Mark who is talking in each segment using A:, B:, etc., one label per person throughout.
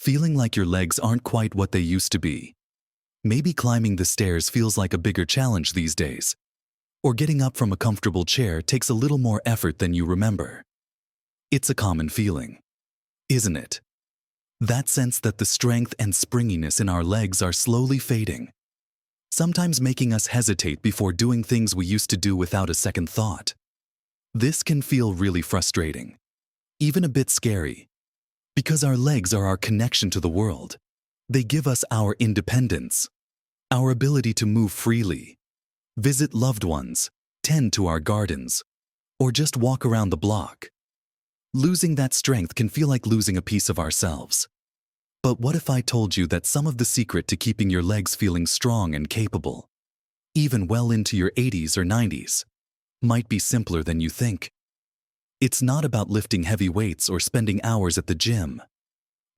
A: Feeling like your legs aren't quite what they used to be. Maybe climbing the stairs feels like a bigger challenge these days. Or getting up from a comfortable chair takes a little more effort than you remember. It's a common feeling, isn't it? That sense that the strength and springiness in our legs are slowly fading, sometimes making us hesitate before doing things we used to do without a second thought. This can feel really frustrating, even a bit scary, because our legs are our connection to the world. They give us our independence, our ability to move freely, visit loved ones, tend to our gardens, or just walk around the block. Losing that strength can feel like losing a piece of ourselves. But what if I told you that some of the secret to keeping your legs feeling strong and capable, even well into your 80s or 90s, might be simpler than you think? It's not about lifting heavy weights or spending hours at the gym.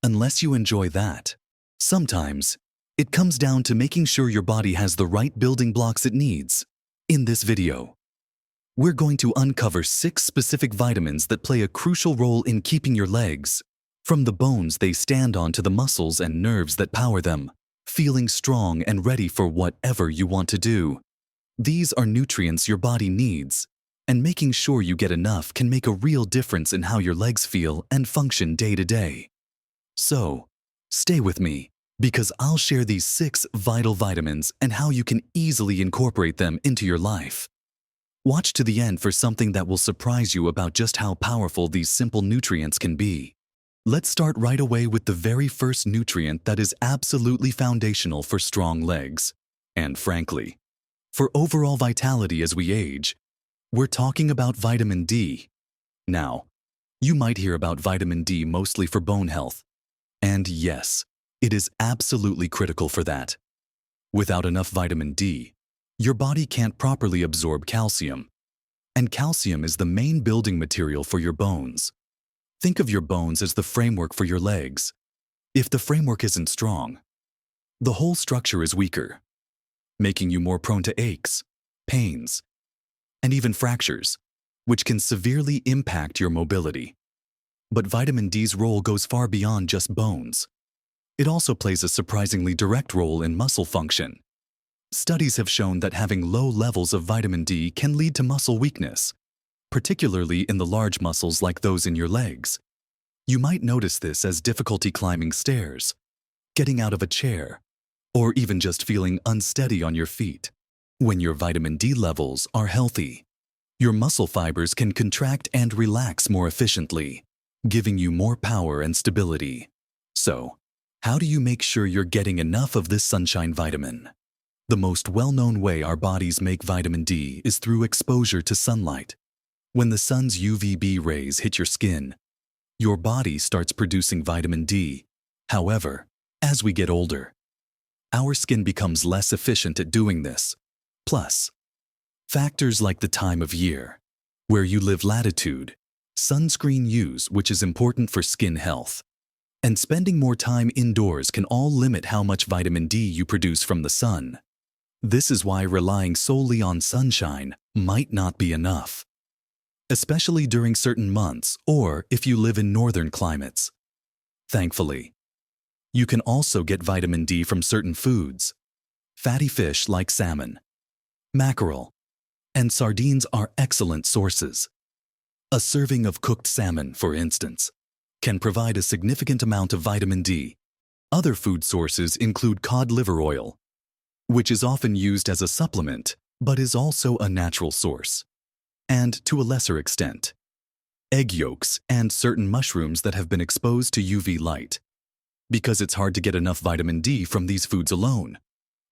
A: Unless you enjoy that, sometimes it comes down to making sure your body has the right building blocks it needs. In this video, we're going to uncover 6 specific vitamins that play a crucial role in keeping your legs, from the bones they stand on to the muscles and nerves that power them, feeling strong and ready for whatever you want to do. These are nutrients your body needs, and making sure you get enough can make a real difference in how your legs feel and function day to day. So, stay with me, because I'll share these 6 vital vitamins and how you can easily incorporate them into your life. Watch to the end for something that will surprise you about just how powerful these simple nutrients can be. Let's start right away with the very first nutrient that is absolutely foundational for strong legs. And frankly, for overall vitality as we age, we're talking about vitamin D. Now, you might hear about vitamin D mostly for bone health. And yes, it is absolutely critical for that. Without enough vitamin D, your body can't properly absorb calcium. And calcium is the main building material for your bones. Think of your bones as the framework for your legs. If the framework isn't strong, the whole structure is weaker, making you more prone to aches, pains, and even fractures, which can severely impact your mobility. But vitamin D's role goes far beyond just bones. It also plays a surprisingly direct role in muscle function. Studies have shown that having low levels of vitamin D can lead to muscle weakness, particularly in the large muscles like those in your legs. You might notice this as difficulty climbing stairs, getting out of a chair, or even just feeling unsteady on your feet. When your vitamin D levels are healthy, your muscle fibers can contract and relax more efficiently, giving you more power and stability. So, how do you make sure you're getting enough of this sunshine vitamin? The most well-known way our bodies make vitamin D is through exposure to sunlight. When the sun's UVB rays hit your skin, your body starts producing vitamin D. However, as we get older, our skin becomes less efficient at doing this. Plus, factors like the time of year, where you live, latitude, sunscreen use, which is important for skin health, and spending more time indoors can all limit how much vitamin D you produce from the sun. This is why relying solely on sunshine might not be enough, especially during certain months or if you live in northern climates. Thankfully, you can also get vitamin D from certain foods. Fatty fish like salmon, mackerel, and sardines are excellent sources. A serving of cooked salmon, for instance, can provide a significant amount of vitamin D. Other food sources include cod liver oil, which is often used as a supplement but is also a natural source. And to a lesser extent, egg yolks and certain mushrooms that have been exposed to UV light. Because it's hard to get enough vitamin D from these foods alone,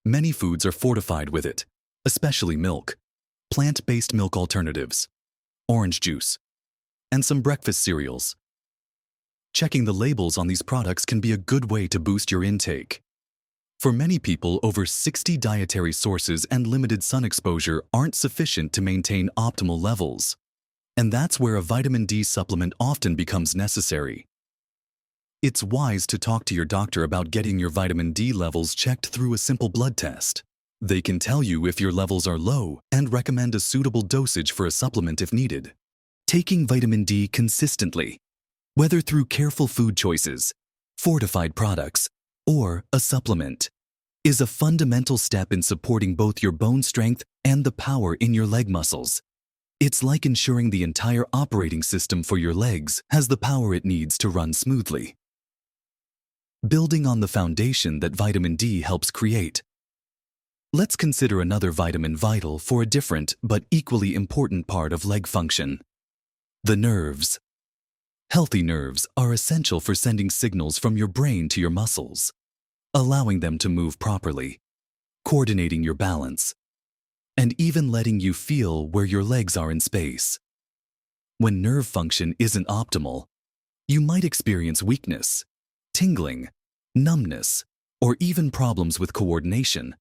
A: many foods are fortified with it, especially milk, plant-based milk alternatives, orange juice, and some breakfast cereals. Checking the labels on these products can be a good way to boost your intake. For many people, over 60 dietary sources and limited sun exposure aren't sufficient to maintain optimal levels. And that's where a vitamin D supplement often becomes necessary. It's wise to talk to your doctor about getting your vitamin D levels checked through a simple blood test. They can tell you if your levels are low and recommend a suitable dosage for a supplement if needed. Taking vitamin D consistently, whether through careful food choices, fortified products, or a supplement, is a fundamental step in supporting both your bone strength and the power in your leg muscles. It's like ensuring the entire operating system for your legs has the power it needs to run smoothly. Building on the foundation that vitamin D helps create, let's consider another vitamin vital for a different but equally important part of leg function: the nerves. Healthy nerves are essential for sending signals from your brain to your muscles, allowing them to move properly, coordinating your balance, and even letting you feel where your legs are in space. When nerve function isn't optimal, you might experience weakness, tingling, numbness, or even problems with coordination,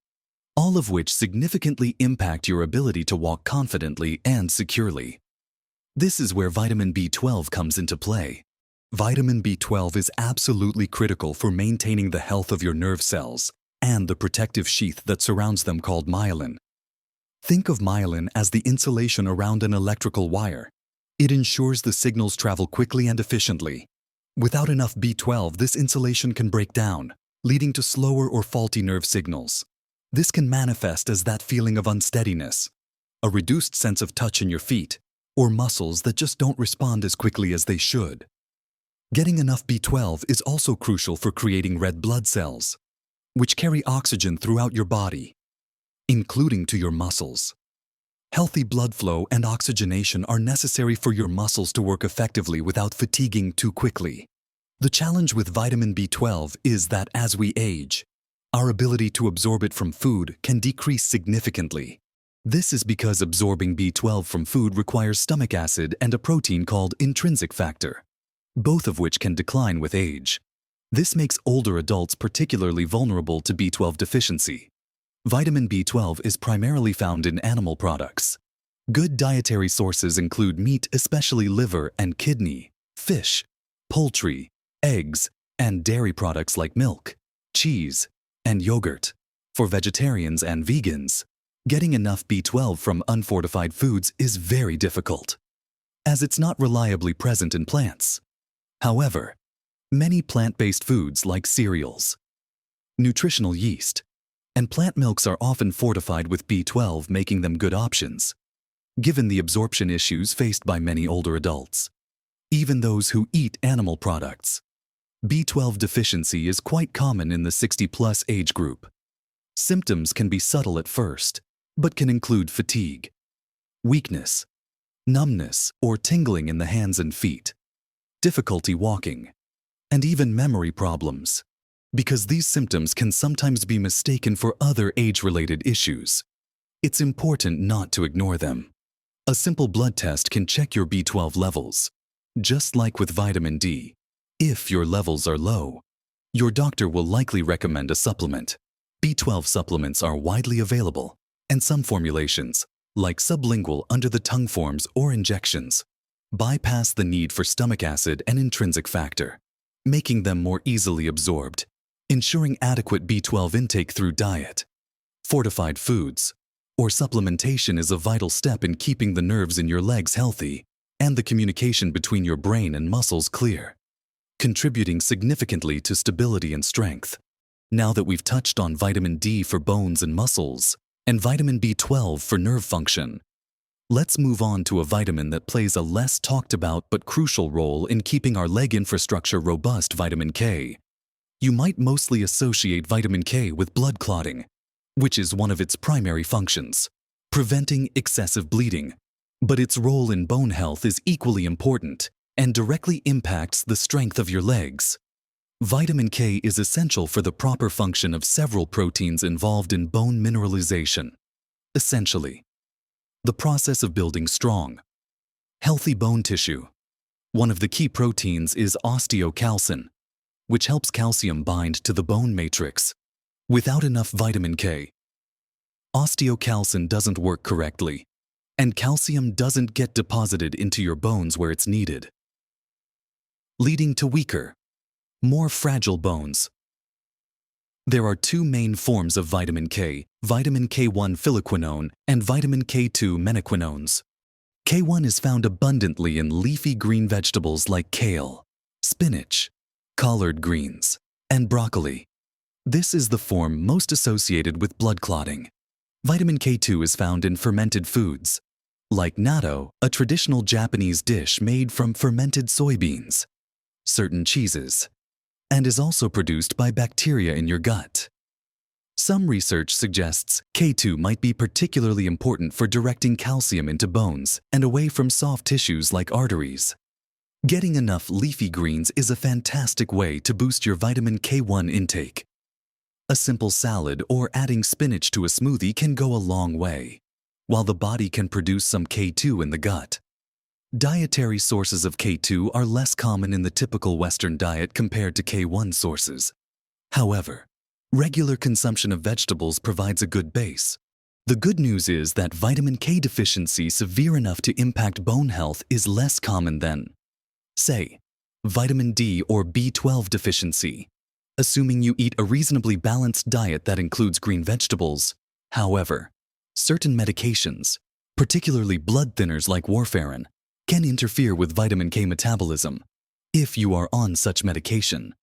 A: all of which significantly impact your ability to walk confidently and securely. This is where vitamin B12 comes into play. Vitamin B12 is absolutely critical for maintaining the health of your nerve cells and the protective sheath that surrounds them called myelin. Think of myelin as the insulation around an electrical wire. It ensures the signals travel quickly and efficiently. Without enough B12, this insulation can break down, leading to slower or faulty nerve signals. This can manifest as that feeling of unsteadiness, a reduced sense of touch in your feet, or muscles that just don't respond as quickly as they should. Getting enough B12 is also crucial for creating red blood cells, which carry oxygen throughout your body, including to your muscles. Healthy blood flow and oxygenation are necessary for your muscles to work effectively without fatiguing too quickly. The challenge with vitamin B12 is that as we age, our ability to absorb it from food can decrease significantly. This is because absorbing B12 from food requires stomach acid and a protein called intrinsic factor, both of which can decline with age. This makes older adults particularly vulnerable to B12 deficiency. Vitamin B12 is primarily found in animal products. Good dietary sources include meat, especially liver and kidney, fish, poultry, eggs, and dairy products like milk, cheese, and yogurt. For vegetarians and vegans, getting enough B12 from unfortified foods is very difficult, as it's not reliably present in plants. However, many plant-based foods like cereals, nutritional yeast, and plant milks are often fortified with B12, making them good options, given the absorption issues faced by many older adults. Even those who eat animal products, B12 deficiency is quite common in the 60-plus age group. Symptoms can be subtle at first, but can include fatigue, weakness, numbness or tingling in the hands and feet, difficulty walking, and even memory problems, because these symptoms can sometimes be mistaken for other age-related issues. It's important not to ignore them. A simple blood test can check your B12 levels. Just like with vitamin D, if your levels are low, your doctor will likely recommend a supplement. B12 supplements are widely available, and some formulations, like sublingual under-the-tongue forms or injections, bypass the need for stomach acid and intrinsic factor, making them more easily absorbed, ensuring adequate B12 intake through diet, fortified foods, or supplementation is a vital step in keeping the nerves in your legs healthy and the communication between your brain and muscles clear, contributing significantly to stability and strength. Now that we've touched on vitamin D for bones and muscles, and vitamin B12 for nerve function, let's move on to a vitamin that plays a less talked about but crucial role in keeping our leg infrastructure robust: vitamin K. You might mostly associate vitamin K with blood clotting, which is one of its primary functions, preventing excessive bleeding. But its role in bone health is equally important and directly impacts the strength of your legs. Vitamin K is essential for the proper function of several proteins involved in bone mineralization. Essentially, the process of building strong, healthy bone tissue. One of the key proteins is osteocalcin, which helps calcium bind to the bone matrix. Without enough vitamin K, osteocalcin doesn't work correctly, and calcium doesn't get deposited into your bones where it's needed, leading to weaker, more fragile bones. There are two main forms of vitamin K: vitamin K1 phylloquinone and vitamin K2 menaquinones. K1 is found abundantly in leafy green vegetables like kale, spinach, collard greens, and broccoli. This is the form most associated with blood clotting. Vitamin K2 is found in fermented foods, like natto, a traditional Japanese dish made from fermented soybeans, certain cheeses, and is also produced by bacteria in your gut. Some research suggests K2 might be particularly important for directing calcium into bones and away from soft tissues like arteries. Getting enough leafy greens is a fantastic way to boost your vitamin K1 intake. A simple salad or adding spinach to a smoothie can go a long way, while the body can produce some K2 in the gut. Dietary sources of K2 are less common in the typical Western diet compared to K1 sources. However, regular consumption of vegetables provides a good base. The good news is that vitamin K deficiency severe enough to impact bone health is less common than, say, vitamin D or B12 deficiency, assuming you eat a reasonably balanced diet that includes green vegetables. However, certain medications, particularly blood thinners like warfarin, can interfere with vitamin K metabolism. If you are on such medication,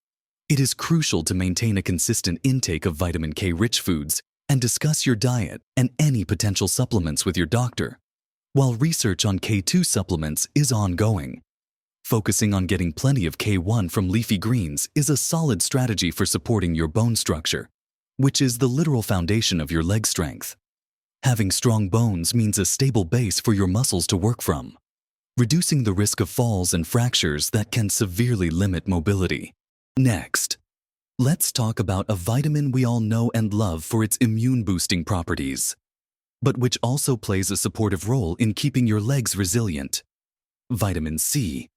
A: it is crucial to maintain a consistent intake of vitamin K-rich foods and discuss your diet and any potential supplements with your doctor. While research on K2 supplements is ongoing, focusing on getting plenty of K1 from leafy greens is a solid strategy for supporting your bone structure, which is the literal foundation of your leg strength. Having strong bones means a stable base for your muscles to work from, reducing the risk of falls and fractures that can severely limit mobility. Next, let's talk about a vitamin we all know and love for its immune-boosting properties, but which also plays a supportive role in keeping your legs resilient: vitamin C.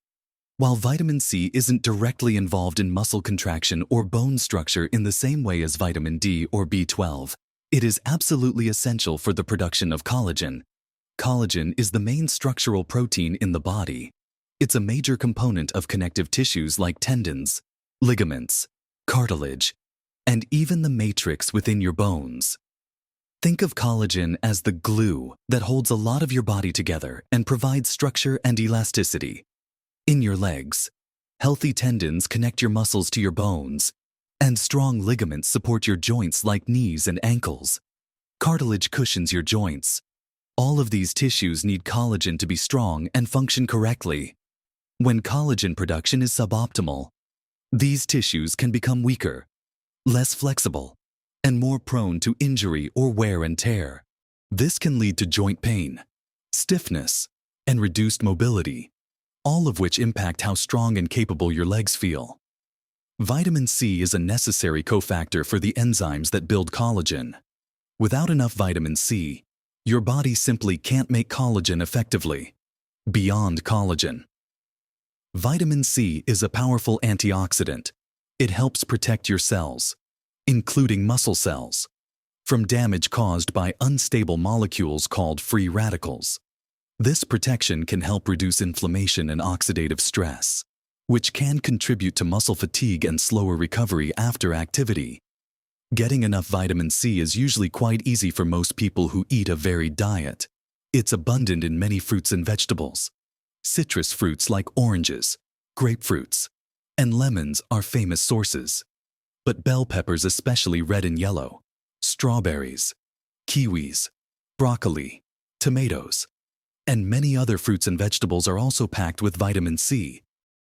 A: While vitamin C isn't directly involved in muscle contraction or bone structure in the same way as vitamin D or B12, it is absolutely essential for the production of collagen. Collagen is the main structural protein in the body. It's a major component of connective tissues like tendons, ligaments, cartilage, and even the matrix within your bones. Think of collagen as the glue that holds a lot of your body together and provides structure and elasticity. In your legs, healthy tendons connect your muscles to your bones, and strong ligaments support your joints like knees and ankles. Cartilage cushions your joints. All of these tissues need collagen to be strong and function correctly. When collagen production is suboptimal, these tissues can become weaker, less flexible, and more prone to injury or wear and tear. This can lead to joint pain, stiffness, and reduced mobility, all of which impact how strong and capable your legs feel. Vitamin C is a necessary cofactor for the enzymes that build collagen. Without enough vitamin C, your body simply can't make collagen effectively. Beyond collagen, vitamin C is a powerful antioxidant. It helps protect your cells, including muscle cells, from damage caused by unstable molecules called free radicals. This protection can help reduce inflammation and oxidative stress, which can contribute to muscle fatigue and slower recovery after activity. Getting enough vitamin C is usually quite easy for most people who eat a varied diet. It's abundant in many fruits and vegetables. Citrus fruits like oranges, grapefruits, and lemons are famous sources. But bell peppers, especially red and yellow, strawberries, kiwis, broccoli, tomatoes, and many other fruits and vegetables are also packed with vitamin C.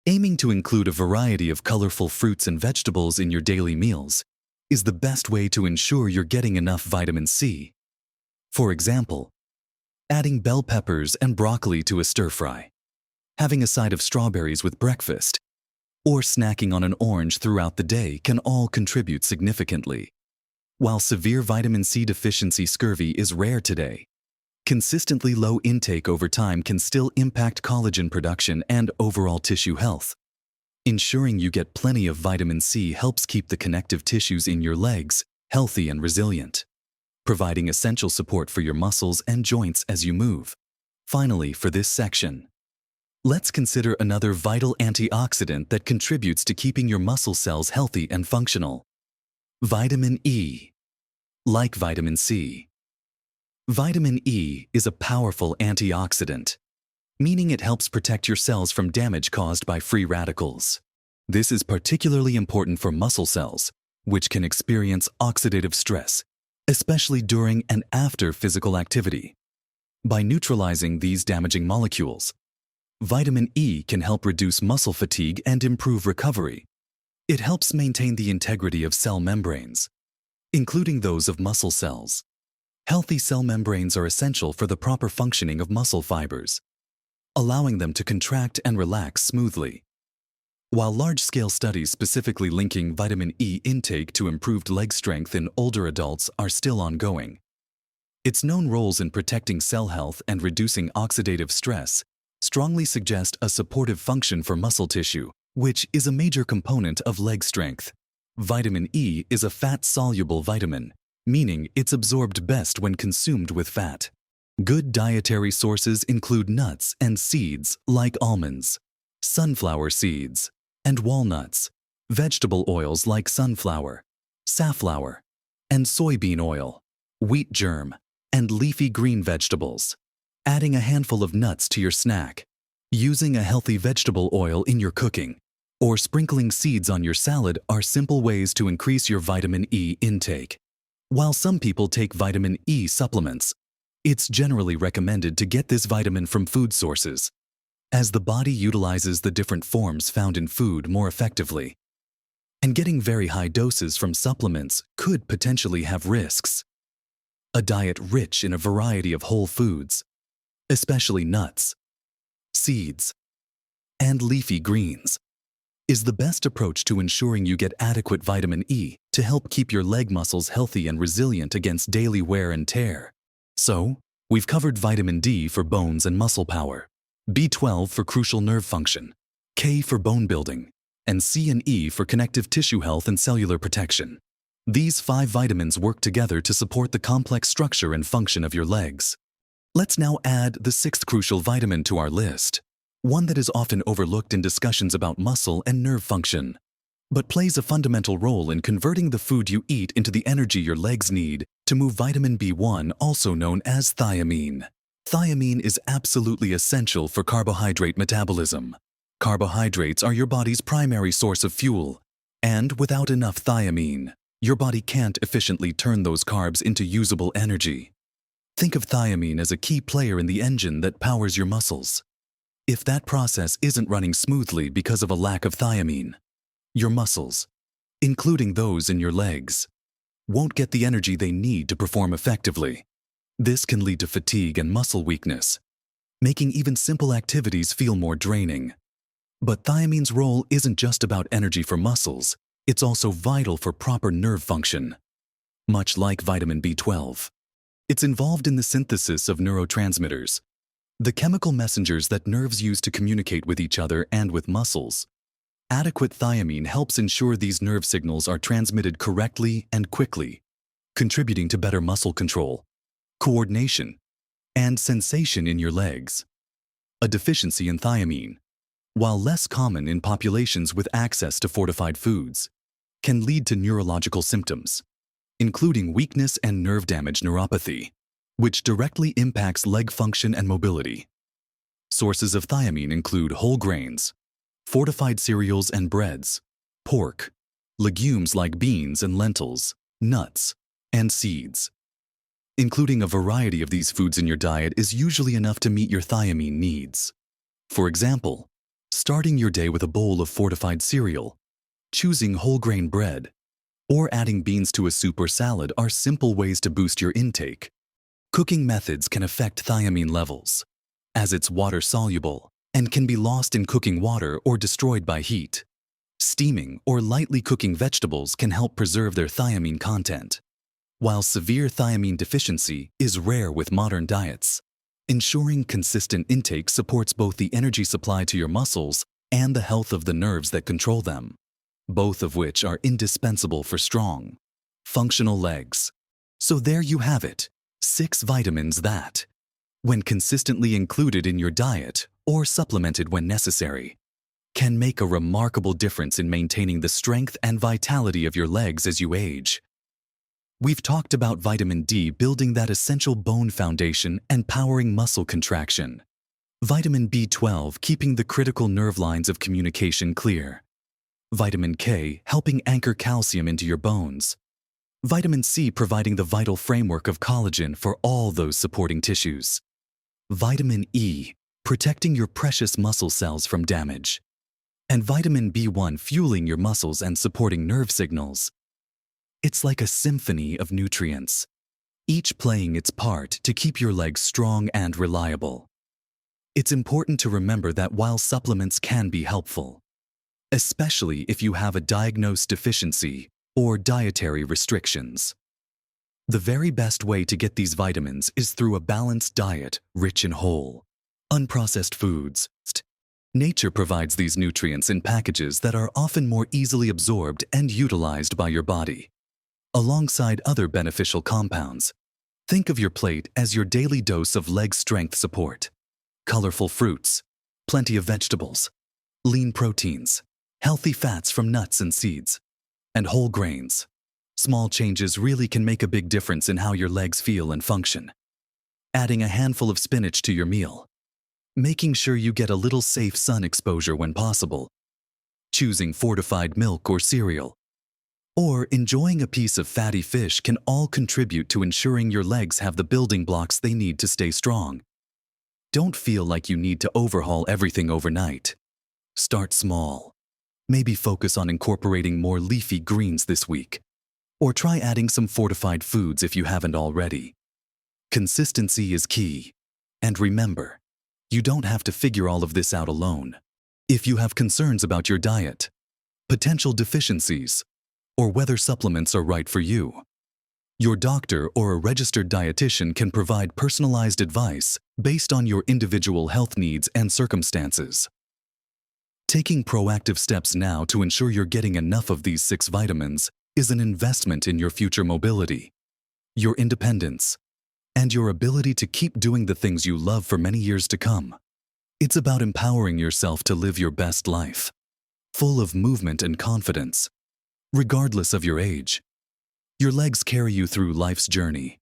A: Aiming to include a variety of colorful fruits and vegetables in your daily meals is the best way to ensure you're getting enough vitamin C. For example, adding bell peppers and broccoli to a stir-fry, having a side of strawberries with breakfast, or snacking on an orange throughout the day can all contribute significantly. While severe vitamin C deficiency scurvy is rare today, consistently low intake over time can still impact collagen production and overall tissue health. Ensuring you get plenty of vitamin C helps keep the connective tissues in your legs healthy and resilient, providing essential support for your muscles and joints as you move. Finally, for this section, let's consider another vital antioxidant that contributes to keeping your muscle cells healthy and functional: vitamin E. Like vitamin C, vitamin E is a powerful antioxidant, meaning it helps protect your cells from damage caused by free radicals. This is particularly important for muscle cells, which can experience oxidative stress, especially during and after physical activity. By neutralizing these damaging molecules, vitamin E can help reduce muscle fatigue and improve recovery. It helps maintain the integrity of cell membranes, including those of muscle cells. Healthy cell membranes are essential for the proper functioning of muscle fibers, allowing them to contract and relax smoothly. While large-scale studies specifically linking vitamin E intake to improved leg strength in older adults are still ongoing, its known roles in protecting cell health and reducing oxidative stress strongly suggest a supportive function for muscle tissue, which is a major component of leg strength. Vitamin E is a fat-soluble vitamin, meaning it's absorbed best when consumed with fat. Good dietary sources include nuts and seeds like almonds, sunflower seeds, and walnuts, vegetable oils like sunflower, safflower, and soybean oil, wheat germ, and leafy green vegetables. Adding a handful of nuts to your snack, using a healthy vegetable oil in your cooking, or sprinkling seeds on your salad are simple ways to increase your vitamin E intake. While some people take vitamin E supplements, it's generally recommended to get this vitamin from food sources, as the body utilizes the different forms found in food more effectively. And getting very high doses from supplements could potentially have risks. A diet rich in a variety of whole foods, especially nuts, seeds, and leafy greens, is the best approach to ensuring you get adequate vitamin E to help keep your leg muscles healthy and resilient against daily wear and tear. So, we've covered vitamin D for bones and muscle power, B12 for crucial nerve function, K for bone building, and C and E for connective tissue health and cellular protection. These 5 vitamins work together to support the complex structure and function of your legs. Let's now add the 6th crucial vitamin to our list, one that is often overlooked in discussions about muscle and nerve function, but plays a fundamental role in converting the food you eat into the energy your legs need to move. Vitamin B1, also known as thiamine. Thiamine is absolutely essential for carbohydrate metabolism. Carbohydrates are your body's primary source of fuel, and without enough thiamine, your body can't efficiently turn those carbs into usable energy. Think of thiamine as a key player in the engine that powers your muscles. If that process isn't running smoothly because of a lack of thiamine, your muscles, including those in your legs, won't get the energy they need to perform effectively. This can lead to fatigue and muscle weakness, making even simple activities feel more draining. But thiamine's role isn't just about energy for muscles, it's also vital for proper nerve function. Much like vitamin B12, it's involved in the synthesis of neurotransmitters, the chemical messengers that nerves use to communicate with each other and with muscles. Adequate thiamine helps ensure these nerve signals are transmitted correctly and quickly, contributing to better muscle control, coordination, and sensation in your legs. A deficiency in thiamine, while less common in populations with access to fortified foods, can lead to neurological symptoms, including weakness and nerve damage neuropathy, which directly impacts leg function and mobility. Sources of thiamine include whole grains, fortified cereals and breads, pork, legumes like beans and lentils, nuts, and seeds. Including a variety of these foods in your diet is usually enough to meet your thiamine needs. For example, starting your day with a bowl of fortified cereal, choosing whole grain bread, or adding beans to a soup or salad are simple ways to boost your intake. Cooking methods can affect thiamine levels, as it's water-soluble and can be lost in cooking water or destroyed by heat. Steaming or lightly cooking vegetables can help preserve their thiamine content, while severe thiamine deficiency is rare with modern diets. Ensuring consistent intake supports both the energy supply to your muscles and the health of the nerves that control them, both of which are indispensable for strong, functional legs. So there you have it, 6 vitamins that, when consistently included in your diet or supplemented when necessary, can make a remarkable difference in maintaining the strength and vitality of your legs as you age. We've talked about vitamin D building that essential bone foundation and powering muscle contraction. Vitamin B12 keeping the critical nerve lines of communication clear. Vitamin K helping anchor calcium into your bones. Vitamin C providing the vital framework of collagen for all those supporting tissues. Vitamin E protecting your precious muscle cells from damage. And vitamin B1 fueling your muscles and supporting nerve signals. It's like a symphony of nutrients, each playing its part to keep your legs strong and reliable. It's important to remember that while supplements can be helpful, especially if you have a diagnosed deficiency or dietary restrictions, the very best way to get these vitamins is through a balanced diet rich in whole, unprocessed foods. Nature provides these nutrients in packages that are often more easily absorbed and utilized by your body. Alongside other beneficial compounds, think of your plate as your daily dose of leg strength support. Colorful fruits, plenty of vegetables, lean proteins, healthy fats from nuts and seeds, and whole grains. Small changes really can make a big difference in how your legs feel and function. Adding a handful of spinach to your meal. Making sure you get a little safe sun exposure when possible. Choosing fortified milk or cereal. Or enjoying a piece of fatty fish can all contribute to ensuring your legs have the building blocks they need to stay strong. Don't feel like you need to overhaul everything overnight. Start small. Maybe focus on incorporating more leafy greens this week. Or try adding some fortified foods if you haven't already. Consistency is key. And remember, you don't have to figure all of this out alone. If you have concerns about your diet, potential deficiencies, or whether supplements are right for you, your doctor or a registered dietitian can provide personalized advice based on your individual health needs and circumstances. Taking proactive steps now to ensure you're getting enough of these 6 vitamins is an investment in your future mobility, your independence, and your ability to keep doing the things you love for many years to come. It's about empowering yourself to live your best life, full of movement and confidence, regardless of your age. Your legs carry you through life's journey.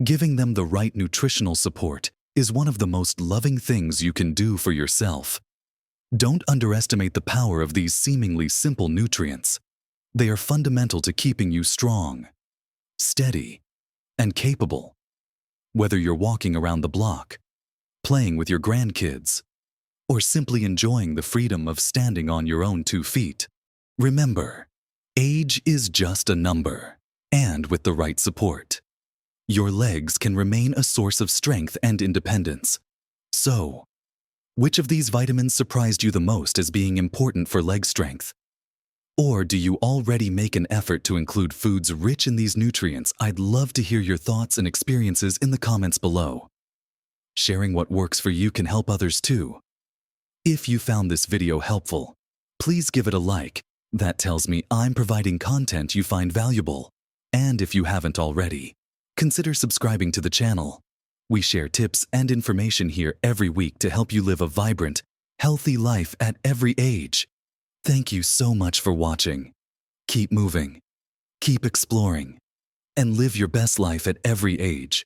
A: Giving them the right nutritional support is one of the most loving things you can do for yourself. Don't underestimate the power of these seemingly simple nutrients. They are fundamental to keeping you strong, steady, and capable. Whether you're walking around the block, playing with your grandkids, or simply enjoying the freedom of standing on your own 2 feet, remember, age is just a number, and with the right support, your legs can remain a source of strength and independence. So, which of these vitamins surprised you the most as being important for leg strength? Or do you already make an effort to include foods rich in these nutrients? I'd love to hear your thoughts and experiences in the comments below. Sharing what works for you can help others too. If you found this video helpful, please give it a like. That tells me I'm providing content you find valuable. And if you haven't already, consider subscribing to the channel. We share tips and information here every week to help you live a vibrant, healthy life at every age. Thank you so much for watching. Keep moving, keep exploring, and live your best life at every age.